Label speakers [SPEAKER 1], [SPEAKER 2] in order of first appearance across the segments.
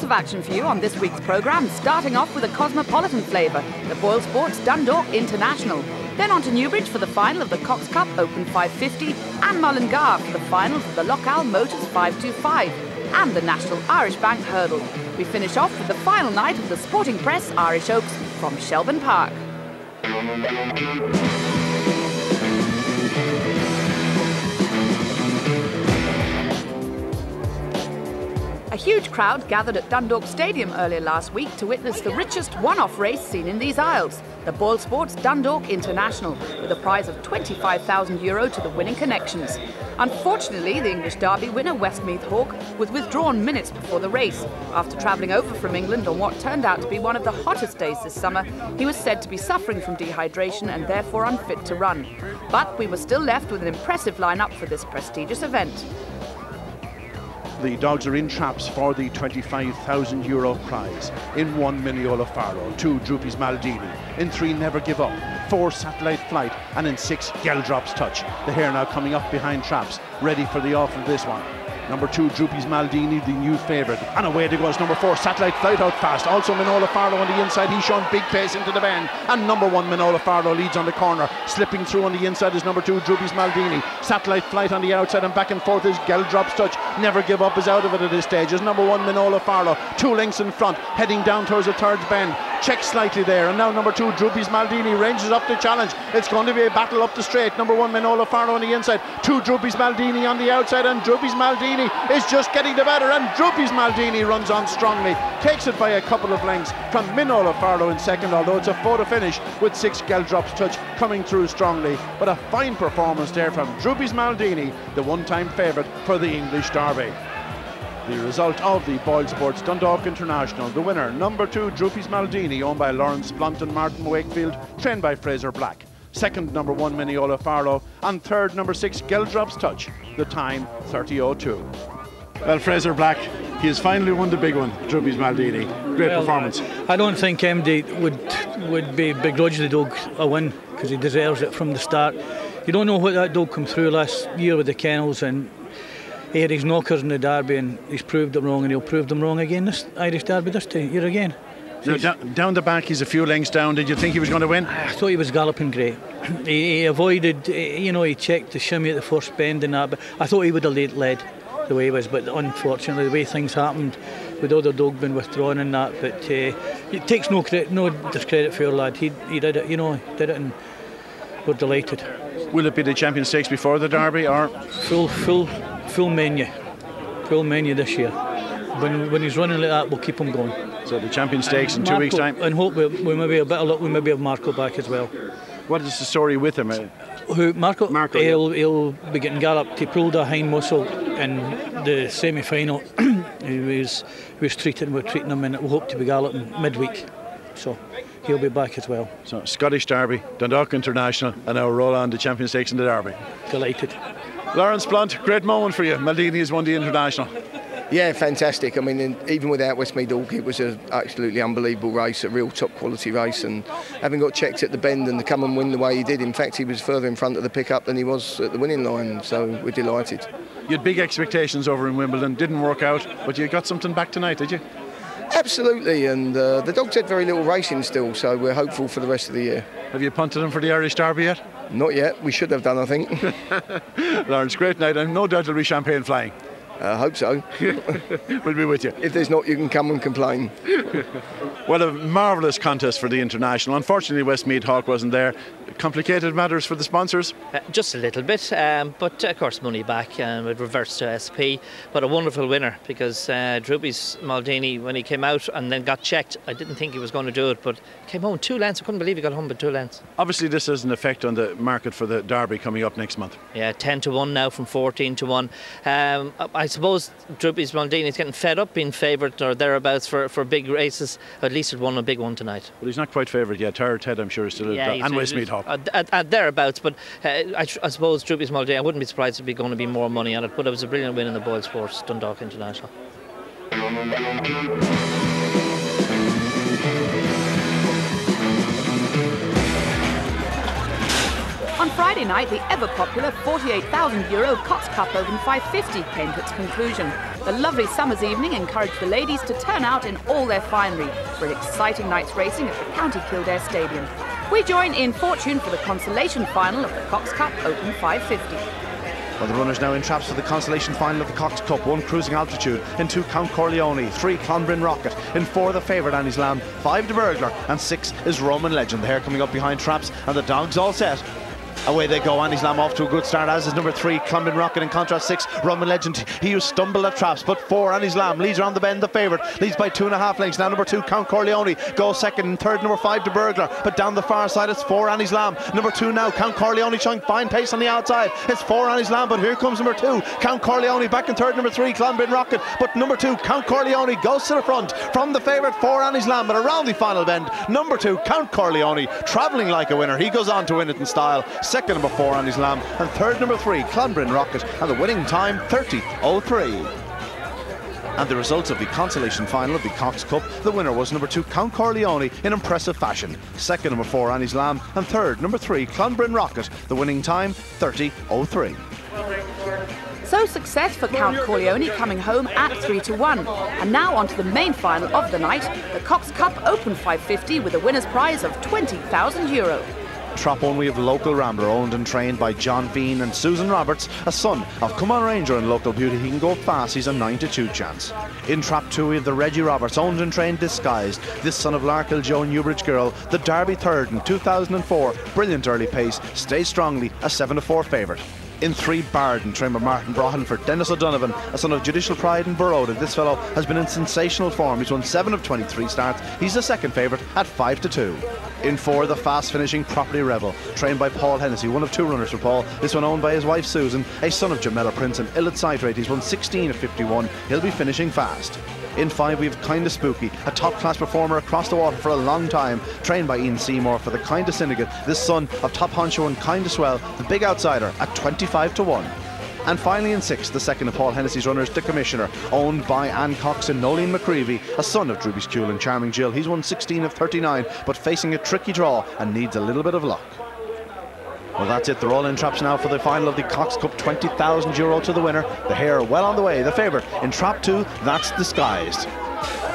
[SPEAKER 1] of action for you on this week's programme, starting off with a cosmopolitan flavour, the Boyle Sports Dundalk International. Then on to Newbridge for the final of the Cox Cup Open 550 and Mullingar for the final of the Lochal Motors 525 and the National Irish Bank Hurdle. We finish off with the final night of the Sporting Press Irish Oaks from Shelbourne Park. A huge crowd gathered at Dundalk Stadium earlier last week to witness the richest one-off race seen in these Isles, the Boyle Sports Dundalk International, with a prize of €25,000 to the winning connections. Unfortunately, the English Derby winner Westmeath Hawk was withdrawn minutes before the race. After travelling over from England on what turned out to be one of the hottest days this summer, he was said to be suffering from dehydration and therefore unfit to run. But we were still left with an impressive lineup for this prestigious event.
[SPEAKER 2] The dogs are in traps for the €25,000 prize. In 1, Mineola Faro, 2, Droopy's Maldini, in 3, Never Give Up, 4, Satellite Flight, and in 6, Geldrop's Touch. The hare now coming up behind traps, ready for the off of this one. Number 2, Droopy's Maldini, the new favourite. And away they goes number 4, Satellite Flight out fast. Also Minola Farlow on the inside. He's shown big pace into the bend. And number 1, Minola Farlow leads on the corner. Slipping through on the inside is number 2, Droopy's Maldini. Satellite Flight on the outside, and back and forth is Geldrop's Touch. Never Give Up is out of it at this stage. Is number 1, Minola Farlow. 2 lengths in front, heading down towards the third bend. Checks slightly there, and now number 2, Droopy's Maldini ranges up the challenge. It's going to be a battle up the straight. Number 1, Minola Farlow on the inside. 2, Droopy's Maldini on the outside, and Droopy's Maldini is just getting the better, and Droopy's Maldini runs on strongly, takes it by a couple of lengths from Minola Farlow in second, although it's a photo finish with 6, Geldrop's Touch coming through strongly. But a fine performance there from Droopy's Maldini, the one-time favourite for the English Derby. The result of the Boyle Sports Dundalk International, the winner, number 2, Droopy's Maldini, owned by Lawrence Blunt and Martin Wakefield, trained by Fraser Black. Second, number 1, Mineola Farlow, and third, number 6, Geldrop's Touch, the time 30:02. Well, Fraser Black, he has finally won the big one, Droopy's Maldini. Great performance.
[SPEAKER 3] I don't think MD would be begrudge the dog a win, because he deserves it from the start. You don't know what that dog come through last year with the kennels, and he had his knockers in the Derby, and he's proved them wrong, and he'll prove them wrong again this Irish Derby this year again.
[SPEAKER 2] Now, down the back, he's a few lengths down. Did you think he was going to win?
[SPEAKER 3] I thought he was galloping great. He avoided, he checked the shimmy at the first bend and that, but I thought he would have led the way he was, but unfortunately the way things happened with other dog being withdrawn and that, but it takes no discredit for your lad. He did it, did it, and we're delighted.
[SPEAKER 2] Will it be the Champion Stakes before the Derby, or full menu this year? When he's running like that, we'll keep him going. So the Champion Stakes in 2 weeks' time,
[SPEAKER 3] and hope we maybe a bit of luck. We maybe have Marco back as well.
[SPEAKER 2] What is the story with him?
[SPEAKER 3] Who, Marco?
[SPEAKER 2] He'll
[SPEAKER 3] be getting galloped. He pulled a hind muscle in the semi-final. he was treated. We're treating him, and we hope to be galloping midweek. So he'll be back as well.
[SPEAKER 2] So Scottish Derby, Dundalk International, and now roll on the Champion Stakes in the Derby.
[SPEAKER 3] Delighted.
[SPEAKER 2] Lawrence Blunt, great moment for you. Maldini has won the International.
[SPEAKER 4] Yeah, fantastic. I mean, even without Westmeath Hawk, it was an absolutely unbelievable race, a real top quality race, and having got checked at the bend and to come and win the way he did, in fact he was further in front of the pickup than he was at the winning line, so we're delighted.
[SPEAKER 2] You had big expectations over in Wimbledon, didn't work out, but you got something back tonight, did you?
[SPEAKER 4] Absolutely, and the dog's had very little racing still, so we're hopeful for the rest of the year.
[SPEAKER 2] Have you punted him for the Irish Derby yet?
[SPEAKER 4] Not yet, we should have done, I think.
[SPEAKER 2] Lawrence, great night, and no doubt there'll be champagne flying.
[SPEAKER 4] I hope so.
[SPEAKER 2] We'll be with you.
[SPEAKER 4] If there's not, you can come and complain.
[SPEAKER 2] Well, a marvellous contest for the International. Unfortunately, Westmeath Hawk wasn't there. Complicated matters for the sponsors?
[SPEAKER 5] Just a little bit, but of course money back and it reverts to SP. But a wonderful winner, because Droopy's Maldini, when he came out and then got checked, I didn't think he was going to do it, but came home 2 lengths. I couldn't believe he got home with 2 lengths.
[SPEAKER 2] Obviously this has an effect on the market for the Derby coming up next month.
[SPEAKER 5] Yeah, 10-1 now from 14-1. I suppose Droopy's Maldini is getting fed up being favoured or thereabouts for big races. At least it won a big one tonight.
[SPEAKER 2] Well, he's not quite favoured yet. Tired Ted, I'm sure, is still and Westmeath Hawk.
[SPEAKER 5] At thereabouts, but I suppose Droopy's Maldini, I wouldn't be surprised if there'd be going to be more money on it, but it was a brilliant win in the Boyle Sports Dundalk International.
[SPEAKER 1] On Friday night, the ever-popular €48,000 Cox Cup Open 550 came to its conclusion. The lovely summer's evening encouraged the ladies to turn out in all their finery for an exciting night's racing at the County Kildare Stadium. We join in fortune for the consolation final of the Cox Cup Open 550.
[SPEAKER 2] Well, the runners now in traps for the consolation final of the Cox Cup. 1 Cruising Altitude, in 2 Count Corleone, 3 Clonbryn Rocket, in 4 the favourite Annie's Lamb, 5 the Burglar, and 6 is Roman Legend. The hare coming up behind traps, and the dogs all set. Away they go. Annie's Lamb off to a good start, as is number 3 Clonbryn Rocket. In contrast, 6 Roman Legend. He who stumbled at traps, but 4 Annie's Lamb leads around the bend. The favourite leads by 2.5 lengths. Now number 2 Count Corleone goes second, and third number 5 the Burglar. But down the far side it's 4 Annie's Lamb. Number 2 now Count Corleone showing fine pace on the outside. It's 4 Annie's Lamb, but here comes number 2 Count Corleone back in third. Number 3 Clonbryn Rocket, but number 2 Count Corleone goes to the front from the favourite 4 Annie's Lamb. But around the final bend, number 2 Count Corleone travelling like a winner. He goes on to win it in style. Second number 4 Annie's Lamb, and third number 3 Clonbryn Rocket, and the winning time 30:03. And the results of the consolation final of the Cox Cup: the winner was number 2 Count Corleone in impressive fashion, second number 4 Annie's Lamb, and third number 3 Clonbryn Rocket, the winning time 30:03.
[SPEAKER 1] So success for Count Corleone, coming home at 3-1. And now on to the main final of the night, the Cox Cup Open 550, with a winner's prize of €20,000.
[SPEAKER 2] Trap one, we have Local Rambler, owned and trained by John Bean and Susan Roberts, a son of Come On Ranger and Local Beauty. He can go fast, he's a 9-2 chance. In trap 2 we have the Reggie Roberts, owned and trained Disguised, this son of Larkill Joe and Newbridge Girl, the Derby third in 2004, brilliant early pace, stays strongly, a 7-4 favourite. In 3 Barden, trained by Martin Broghan for Dennis O'Donovan, a son of Judicial Pride and Baroda. This fellow has been in sensational form. He's won 7 of 23 starts. He's the second favourite at 5-2. In 4, the fast finishing Property Rebel, trained by Paul Hennessy, one of 2 runners for Paul. This one owned by his wife Susan, a son of Jamela Prince and ill at sight rate. He's won 16 of 51. He'll be finishing fast. In 5 we have Kinda Spooky, a top class performer across the water for a long time, trained by Ian Seymour for the Kinda Syndicate, this son of Top Honcho and Kinda Swell, the big outsider, at 25-1. And finally in 6, the second of Paul Hennessy's runners, The Commissioner, owned by Ann Cox and Nolene McCreevy, a son of Drooby's Kuel and Charming Jill. He's won 16 of 39, but facing a tricky draw and needs a little bit of luck. Well, that's it. They're all in traps now for the final of the Cox Cup. €20,000 to the winner. The hare well on the way. The favourite in trap 2, that's Disguised.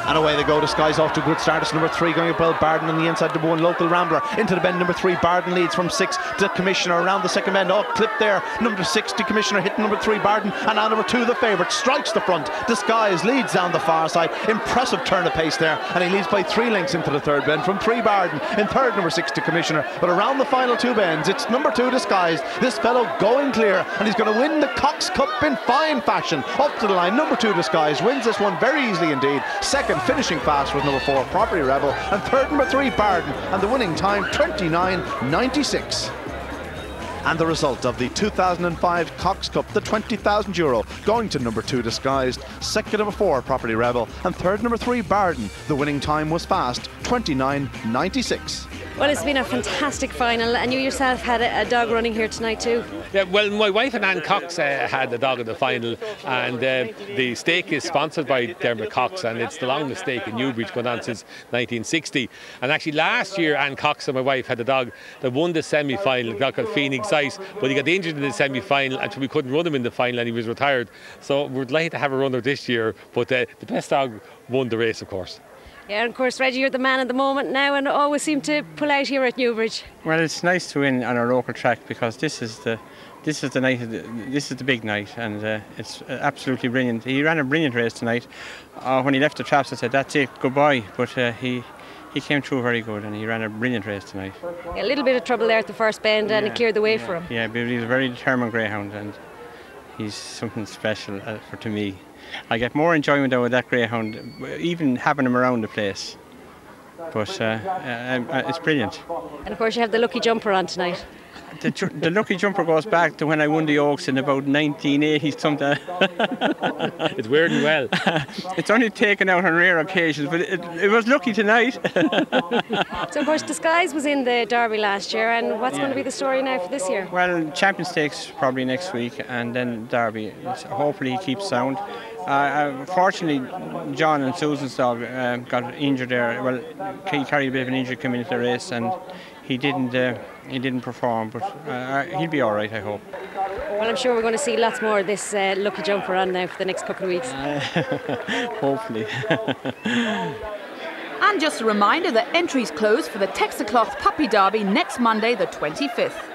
[SPEAKER 2] And away they go. Disguised off to a good start. It's number 3 going up well. Barden on the inside. Number 1 Local Rambler into the bend. Number 3 Barden leads from 6 to Commissioner around the second bend. Oh, clip there. Number 6 to Commissioner hitting number 3 Barden, and now number 2 the favourite strikes the front. Disguised leads down the far side. Impressive turn of pace there, and he leads by 3 lengths into the third bend from 3 Barden. In third, number 6 to Commissioner. But around the final 2 bends, it's number 2 Disguised. This fellow going clear, and he's going to win the Cox Cup in fine fashion. Up to the line, number 2 Disguised wins this one very easily indeed. Second, finishing fast, was number 4 Property Rebel, and third number 3 Barden, and the winning time 29:96. And the result of the 2005 Cox Cup, the €20,000 going to number 2 Disguised, second number 4 Property Rebel, and third number 3 Barden. The winning time was fast, 29:96.
[SPEAKER 6] Well, it's been a fantastic final, and you yourself had a dog running here tonight too.
[SPEAKER 7] Yeah, well, my wife and Ann Cox had a dog in the final, and the stake is sponsored by Dermot Cox, and it's the longest stake in Newbridge, going on since 1960. And actually last year Ann Cox and my wife had a dog that won the semi-final, a dog called Phoenix Ice, but he got injured in the semi-final and we couldn't run him in the final, and he was retired. So we're delighted to have a runner this year, but the best dog won the race, of course.
[SPEAKER 6] Yeah, and of course, Reggie, you're the man at the moment now, and always seem to pull out here at Newbridge.
[SPEAKER 8] Well, it's nice to win on our local track, because this is the night. This is the big night, and it's absolutely brilliant. He ran a brilliant race tonight. When he left the traps, I said, "That's it, goodbye." But he came through very good, and he ran a brilliant race tonight.
[SPEAKER 6] Yeah, a little bit of trouble there at the first bend, and it cleared the way for him.
[SPEAKER 8] Yeah, but he's a very determined greyhound, and he's something special to me. I get more enjoyment out of that greyhound, even having him around the place. But it's brilliant.
[SPEAKER 6] And of course you have the lucky jumper on tonight.
[SPEAKER 8] The lucky jumper goes back to when I won the Oaks in about 1980 something.
[SPEAKER 7] It's weird and well.
[SPEAKER 8] It's only taken out on rare occasions, but it was lucky tonight.
[SPEAKER 6] So of course Disguise was in the Derby last year, and what's going to be the story now for this year?
[SPEAKER 8] Well, Champion Stakes probably next week, and then Derby. Hopefully he keeps sound. Fortunately, John and Susan's dog got injured there. Well, he carried a bit of an injury coming into the race, and he didn't perform. But he'll be all right, I hope.
[SPEAKER 6] Well, I'm sure we're going to see lots more of this lucky jumper on now for the next couple of weeks.
[SPEAKER 8] Hopefully.
[SPEAKER 1] And just a reminder that entries close for the Texacloth Puppy Derby next Monday, the 25th.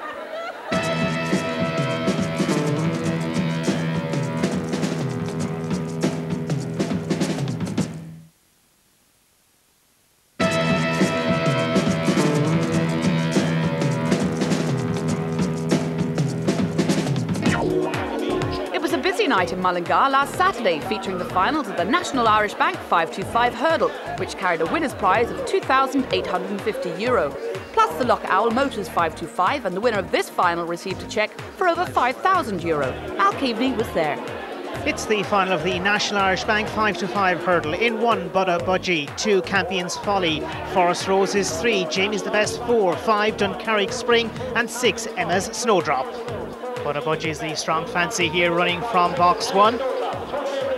[SPEAKER 1] Night in Mullingar last Saturday, featuring the finals of the National Irish Bank 525 hurdle, which carried a winner's prize of €2,850. Plus the Loch Owl Motors 525, and the winner of this final received a cheque for over €5,000. Al Keaveney was there.
[SPEAKER 9] It's the final of the National Irish Bank 525 hurdle. In 1, Budda Budgie, 2, Campion's Folly, Forest Roses 3, Jamie's the Best 4, 5, Duncarrick Spring, and 6, Emma's Snowdrop. Budda Budgie is the strong fancy here, running from box 1.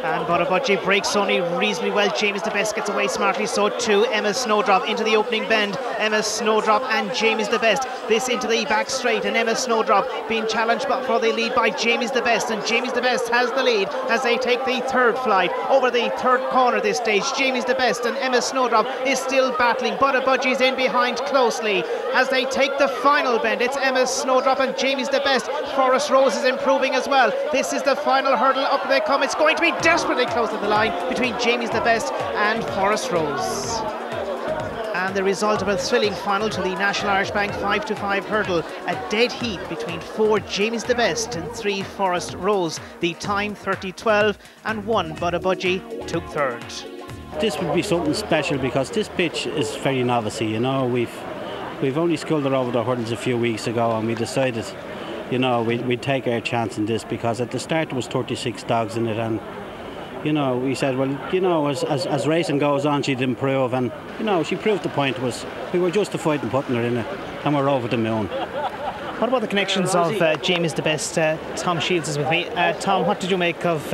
[SPEAKER 9] And Budda Budgie breaks only reasonably well. Jamie's the Best gets away smartly, so too. Emma's Snowdrop into the opening bend. Emma's Snowdrop and Jamie's the Best. This into the back straight, and Emma's Snowdrop being challenged for the lead by Jamie's the Best. And Jamie's the Best has the lead as they take the third flight over the third corner this stage. Jamie's the Best and Emma's Snowdrop is still battling. Budda Budgie's in behind closely as they take the final bend. It's Emma's Snowdrop and Jamie's the Best. Forest Rose is improving as well. This is the final hurdle. Up they come. It's going to be desperately close to the line between Jamie's the Best and Forest Rose. And the result of a thrilling final to the National Irish Bank 525 hurdle. A dead heat between 4 Jamie's the Best and 3 Forest Rose. The time 30:12 and 1 Budda Budgie took third.
[SPEAKER 10] This would be something special because this pitch is very novice-y, you know. We've only sculled it over the hurdles a few weeks ago, and we decided, you know, we'd take our chance in this because at the start there was 36 dogs in it, and you know, we said, well, you know, as racing goes on, she'd improve, and you know, she proved the point was we were justified in putting her in it, and we're over the moon.
[SPEAKER 9] What about the connections of Jamie's the Best? Tom Shields is with me. Tom, what did you make of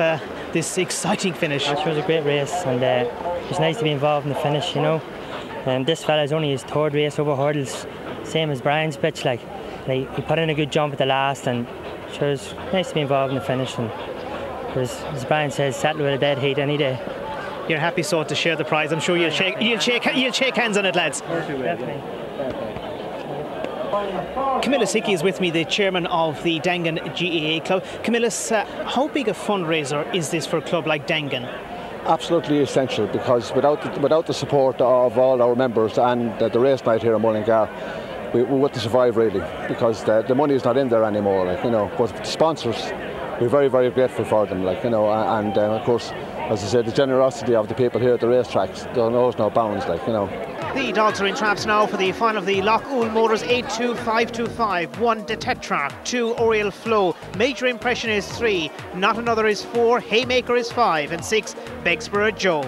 [SPEAKER 9] this exciting finish?
[SPEAKER 11] It was a great race, and it's nice to be involved in the finish, you know. And this fella's only his third race over hurdles, same as Brian's pitch. Like he put in a good jump at the last, and sure, it was nice to be involved in the finish. And as Brian says, settle with a dead heat any day.
[SPEAKER 9] You're happy so to share the prize. I'm sure you'll shake hands on it, lads.
[SPEAKER 11] Definitely.
[SPEAKER 9] Camillus Hickey is with me, the chairman of the Dangan GAA club. Camillus, how big a fundraiser is this for a club like Dangan?
[SPEAKER 12] Absolutely essential, because without the support of all our members and the race night here in Mullingar, we wouldn't survive really, because the money is not in there anymore, like, you know. But the sponsors, we're very, very grateful for them, like, you know, and of course, as I said, the generosity of the people here at the racetracks, there knows no bounds, like, you know.
[SPEAKER 9] The dogs are in traps now for the final of the Loch Owl Motors 82525. 1 De Tetrarch, 2 Oriel Flow, Major Impression is 3, Not Another is 4, Haymaker is 5, and 6 Bexborough Joe.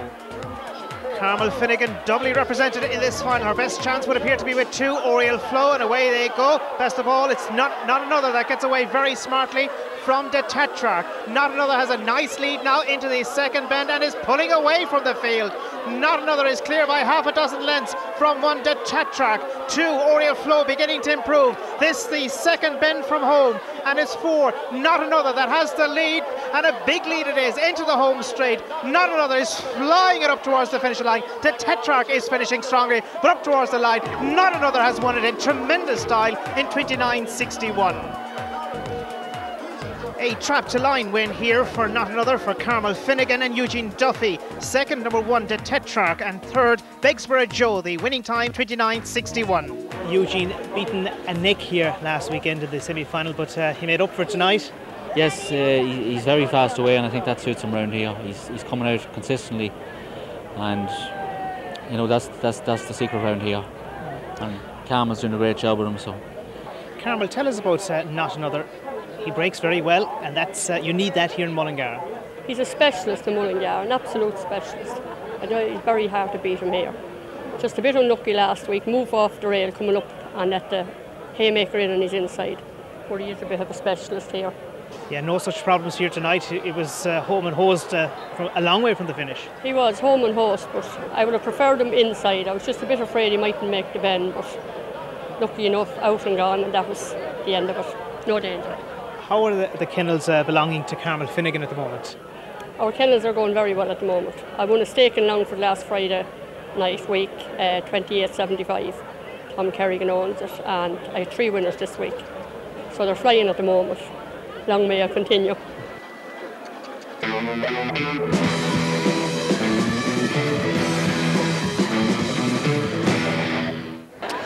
[SPEAKER 9] Carmel Finnegan doubly represented in this final. Her best chance would appear to be with 2 Oriel Flow, and away they go. Best of all, it's not Another that gets away very smartly from De Tetrarch. Not Another has a nice lead now into the second bend and is pulling away from the field. Not Another is clear by half a dozen lengths from 1 De Tetrarch. 2 Oriel Flow beginning to improve. This the second bend from home, and it's 4 Not Another that has the lead, and a big lead it is into the home straight. Not Another is flying it up towards the finish line. De Tetrarch is finishing strongly, but up towards the line. Not Another has won it in tremendous style in 29.61. A trap to line win here for Not Another for Carmel Finnegan and Eugene Duffy. Second, number 1 De Tetrarch, and third Bexborough Joe. The winning time 29.61. Eugene beaten a Nick here last weekend in the semi-final, but he made up for it tonight.
[SPEAKER 13] Yes, he's very fast away, and I think that suits him around here. He's coming out consistently, and you know that's the secret around here. And Carmel's doing a great job with him. So,
[SPEAKER 9] Carmel, tell us about Not Another. He breaks very well, and that's you need that here in Mullingar.
[SPEAKER 14] He's a specialist in Mullingar, an absolute specialist. I know he's very hard to beat him here. Just a bit unlucky last week, move off the rail coming up and let the Haymaker in on his inside. But he is a bit of a specialist here.
[SPEAKER 9] Yeah, no such problems here tonight. It was home and host from a long way from the finish.
[SPEAKER 14] He was home and host, but I would have preferred him inside. I was just a bit afraid he mightn't make the bend, but lucky enough, out and gone, and that was the end of it. No danger.
[SPEAKER 9] How are the kennels belonging to Carmel Finnegan at the moment?
[SPEAKER 14] Our kennels are going very well at the moment. I won a stake in Longford last Friday night week, 28.75. Tom Kerrigan owns it, and I had 3 winners this week. So they're flying at the moment. Long may I continue.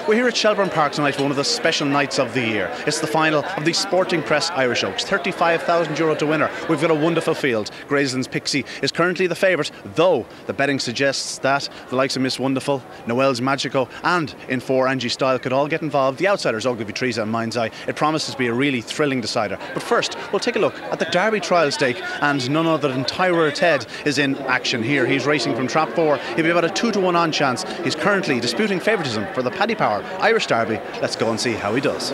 [SPEAKER 15] We're here at Shelbourne Park tonight for one of the special nights of the year. It's the final of the Sporting Press Irish Oaks. €35,000 to winner. We've got a wonderful field. Graceland's Pixie is currently the favourite, though the betting suggests that the likes of Miss Wonderful, Noel's Magico and in 4 Angie Style could all get involved. The outsiders, Ogilvy Teresa and Mind's Eye. It promises to be a really thrilling decider. But first, we'll take a look at the Derby Trial Stake, and none other than Tyrer Ted is in action here. He's racing from Trap 4. He'll be about a 2-to-1 on chance. He's currently disputing favouritism for the Paddy Power Irish Derby. Let's go and see how he does.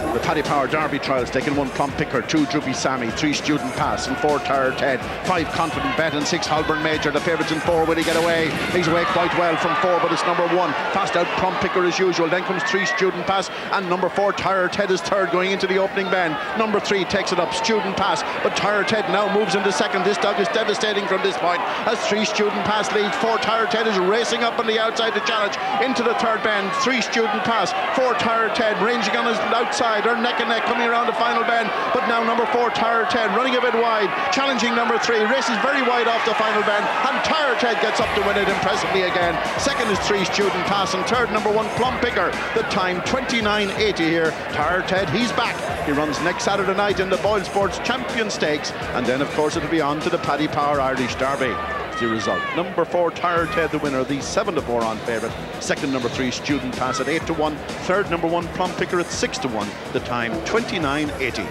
[SPEAKER 2] The Paddy Power Derby Trials taking 1 Plum Picker, 2 Droopy Sammy, 3 Student Pass and 4 Tyrer Ted, 5 Confident Bet and 6 Holborn Major. The favourites in 4. Will he get away? He's away quite well from 4, but it's number 1 fast out Plum Picker as usual. Then comes 3 Student Pass and number 4 Tyrer Ted is third going into the opening bend. Number 3 takes it up, Student Pass, but Tyrer Ted now moves into second. This dog is devastating from this point as 3 Student Pass leads. 4 Tyrer Ted is racing up on the outside to challenge into the third bend. 3 Student Pass, 4 Tyrer Ted ranging on his outside or neck and neck coming around the final bend, but now number 4 Tyrer Ted running a bit wide, challenging number 3, races very wide off the final bend, and Tyrer Ted gets up to win it impressively again. Second is 3 Student Pass and third number 1 Plum Picker. The time 29.80 here. Tyrer Ted, he's back. He runs next Saturday night in the Boyle Sports Champion Stakes, and then of course it'll be on to the Paddy Power Irish Derby. The result: number 4 Tyrer Ted the winner, the 7-to-4 on favourite. Second number 3 Student Pass at 8-to-1. Third number 1 Plum Picker at 6-to-1. The time 29.80.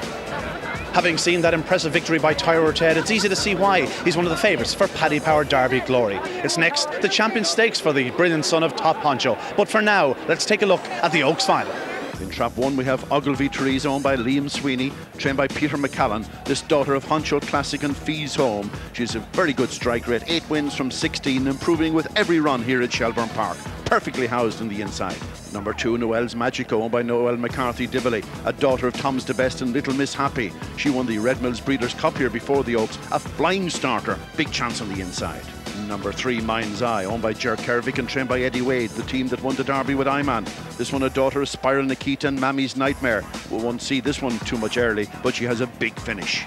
[SPEAKER 15] Having seen that impressive victory by Tyrer Ted, it's easy to see why he's one of the favourites for Paddy Power Derby glory. It's next the Champion Stakes for the brilliant son of Top Poncho. But for now, let's take a look at the Oaks final.
[SPEAKER 2] In Trap 1 we have Ogilvy Teresa owned by Liam Sweeney, trained by Peter McCallan, this daughter of Honcho Classic and Fees Home. She's a very good strike rate, 8 wins from 16, improving with every run here at Shelbourne Park. Perfectly housed in the inside. Number 2 Noel's Magico owned by Noel McCarthy Divilly, a daughter of Tom's the Best and Little Miss Happy. She won the Red Mills Breeders' Cup here before the Oaks, a flying starter, big chance on the inside. Number 3 Mind's Eye owned by Jer Kervick and trained by Eddie Wade, the team that won the Derby with Iman. This one a daughter of Spiral Nikita and Mammy's Nightmare. We won't see this one too much early, but she has a big finish.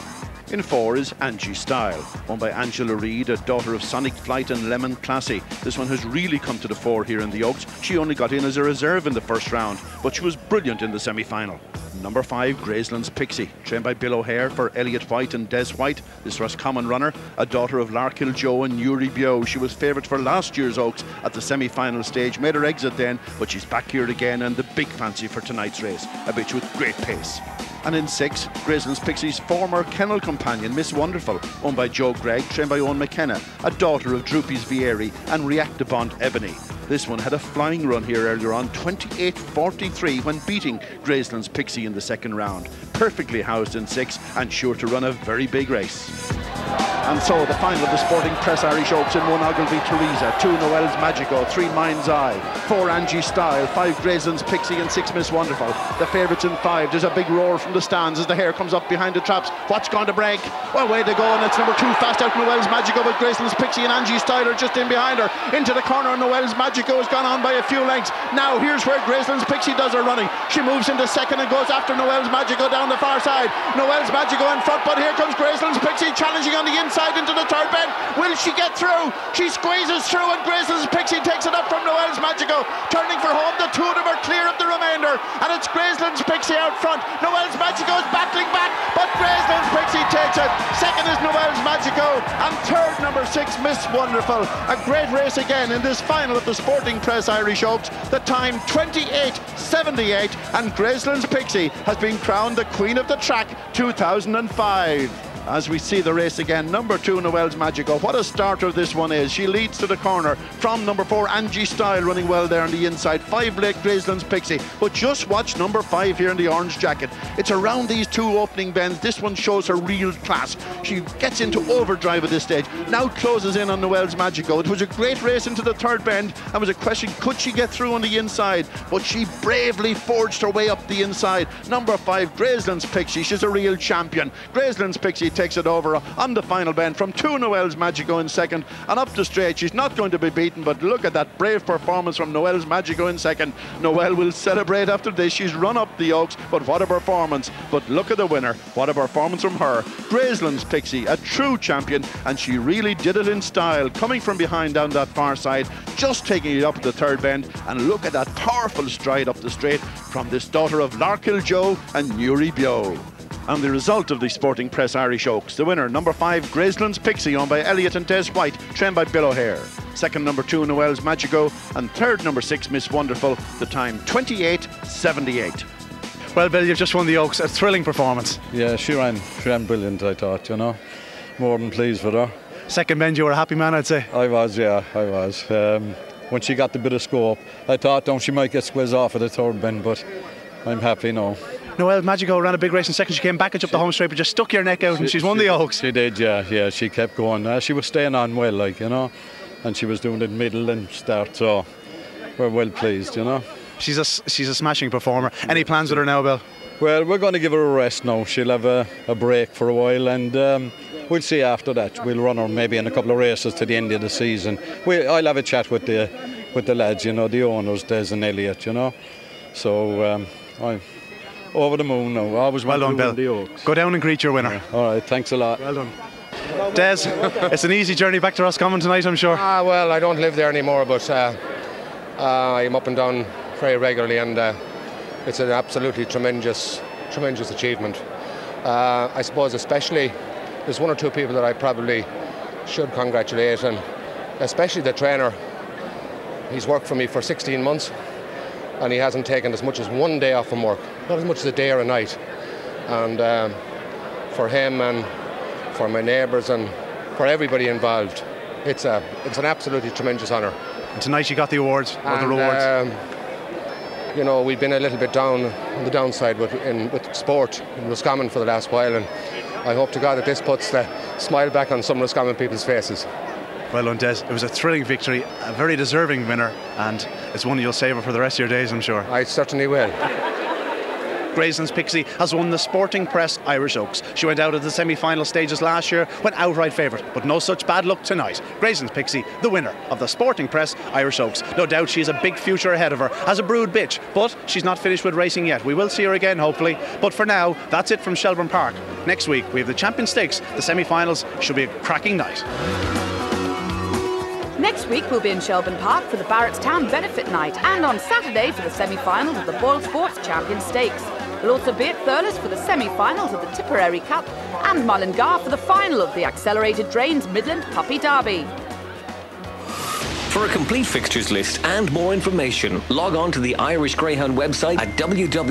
[SPEAKER 2] In 4 is Angie Style, owned by Angela Reid, a daughter of Sonic Flight and Lemon Classy. This one has really come to the fore here in the Oaks. She only got in as a reserve in the first round, but she was brilliant in the semi-final. Number 5 Graceland's Pixie, trained by Bill O'Hare for Elliot White and Des White. This was Common Runner, a daughter of Larkill Joe and Yuri Bio. She was favourite for last year's Oaks at the semi-final stage, made her exit then, but she's back here again and the big fancy for tonight's race, a bitch with great pace. And in 6, Graceland's Pixie's former kennel companion, Miss Wonderful, owned by Joe Gregg, trained by Owen McKenna, a daughter of Droopy's Vieri and Reactabond Ebony. This one had a flying run here earlier on, 28.43 when beating Graceland's Pixie in the second round. Perfectly housed in 6 and sure to run a very big race. And so the final of the Sporting Press Irish Oaks in 1 Ogilvy Teresa, 2 Noel's Magico, 3 Mind's Eye, 4 Angie Style, 5 Graceland's Pixie and 6 Miss Wonderful. The favourites in 5. There's a big roar from the stands as the hare comes up behind the traps. What's going to break? Well, way to go, and it's number 2 fast out Noel's Magico, but Graceland's Pixie and Angie Style are just in behind her. Into the corner, Noel's Magico has gone on by a few lengths. Now here's where Graceland's Pixie does her running. She moves into second and goes after Noel's Magico down the far side. Noel's Magico in front, but here comes Graceland's Pixie challenging on the inside into the third bend. Will she get through? She squeezes through and Graceland's Pixie takes it up from Noel's Magico. Turning for home, the 2 of them are clear of the remainder, and it's Graceland's Pixie out front. Noel's Magico is battling back, but Graceland's Pixie takes it. Second is Noel's Magico, and third number 6 Miss Wonderful. A great race again in this final of the Sporting Press Irish Oaks. The time 28.78, and Graceland's Pixie has been crowned the Queen of the Track 2005. as we see the race again. Number 2, Noel's Magico. What a starter this one is. She leads to the corner from number 4, Angie Style, running well there on the inside. 5 Lake Graceland's Pixie. But just watch number 5 here in the orange jacket. It's around these 2 opening bends. This one shows her real class. She gets into overdrive at this stage. Now closes in on Noel's Magico. It was a great race into the 3rd bend, and was a question, could she get through on the inside? But she bravely forged her way up the inside. Number 5, Graceland's Pixie. She's a real champion. Graceland's Pixie takes it over on the final bend from 2, Noel's Magico in 2nd, and up the straight. She's not going to be beaten, but look at that brave performance from Noel's Magico in 2nd. Noel will celebrate after this. She's run up the Oaks, but what a performance. But look at the winner. What a performance from her. Graceland's Pixie, a true champion, and she really did it in style, coming from behind down that far side, just taking it up at the 3rd bend, and look at that powerful stride up the straight from this daughter of Larkill Joe and Newry Bio. And the result of the Sporting Press Irish Oaks, the winner, number 5, Graceland's Pixie, owned by Elliot and Des White, trained by Bill O'Hare. 2nd, number 2, Noel's Magico, and 3rd, number 6, Miss Wonderful, the time 28:78.
[SPEAKER 15] Well, Bill, you've just won the Oaks. A thrilling performance.
[SPEAKER 16] Yeah, she ran brilliant, I thought, you know. More than pleased with her.
[SPEAKER 15] 2nd bend, you were a happy man, I'd say.
[SPEAKER 16] I was, yeah, I was. When she got the bit of scope, I thought, she might get squeezed off at the 3rd bend, but I'm happy now.
[SPEAKER 15] Noel Magico ran a big race in 2nd. She came back and up the home straight, but just stuck your neck out, and she's won the Oaks.
[SPEAKER 16] She did, yeah. She kept going. She was staying on well, like, you know, and she was doing it middle and start, so we're well pleased, you know.
[SPEAKER 15] She's a smashing performer. Any plans with her now, Bill?
[SPEAKER 16] Well, we're going to give her a rest now. She'll have a break for a while, and we'll see after that. We'll run her maybe in a couple of races to the end of the season. I'll have a chat with the lads, you know, the owners, Des and Elliot, you know. So I'm over the moon now. Always
[SPEAKER 15] well done, Bill.
[SPEAKER 16] The Oaks.
[SPEAKER 15] Go down and greet your winner.
[SPEAKER 16] Yeah. All right, thanks a lot.
[SPEAKER 15] Well done. Des, it's an easy journey back to Roscommon tonight, I'm sure.
[SPEAKER 17] Well, I don't live there anymore, but I'm up and down very regularly, and it's an absolutely tremendous achievement. I suppose especially there's 1 or 2 people that I probably should congratulate, and especially the trainer. He's worked for me for 16 months, and he hasn't taken as much as 1 day off from work, not as much as a day or a night. And for him and for my neighbours and for everybody involved, it's an absolutely tremendous honour.
[SPEAKER 15] And tonight you got the awards, or the rewards.
[SPEAKER 17] You know, we've been a little bit down on the downside with sport in Roscommon for the last while, and I hope to God that this puts the smile back on some Roscommon people's faces.
[SPEAKER 15] Well done, Des. It was a thrilling victory, a very deserving winner, and it's one you'll savour for the rest of your days, I'm sure.
[SPEAKER 17] I certainly will.
[SPEAKER 15] Graceland's Pixie has won the Sporting Press Irish Oaks. She went out at the semi-final stages last year, went outright favourite, but no such bad luck tonight. Graceland's Pixie, the winner of the Sporting Press Irish Oaks. No doubt she has a big future ahead of her as a brood bitch, but she's not finished with racing yet. We will see her again, hopefully. But for now, that's it from Shelbourne Park. Next week, we have the Champion Stakes. The semi-finals should be a cracking night.
[SPEAKER 1] Next week we'll be in Shelbourne Park for the Barrettstown Benefit Night, and on Saturday for the semi-finals of the Boyle Sports Champion Stakes. We'll also be at Thurles for the semi-finals of the Tipperary Cup, and Mullingar for the final of the Accelerated Drains Midland Puppy Derby.
[SPEAKER 18] For a complete fixtures list and more information, log on to the Irish Greyhound website at www.igb.ie.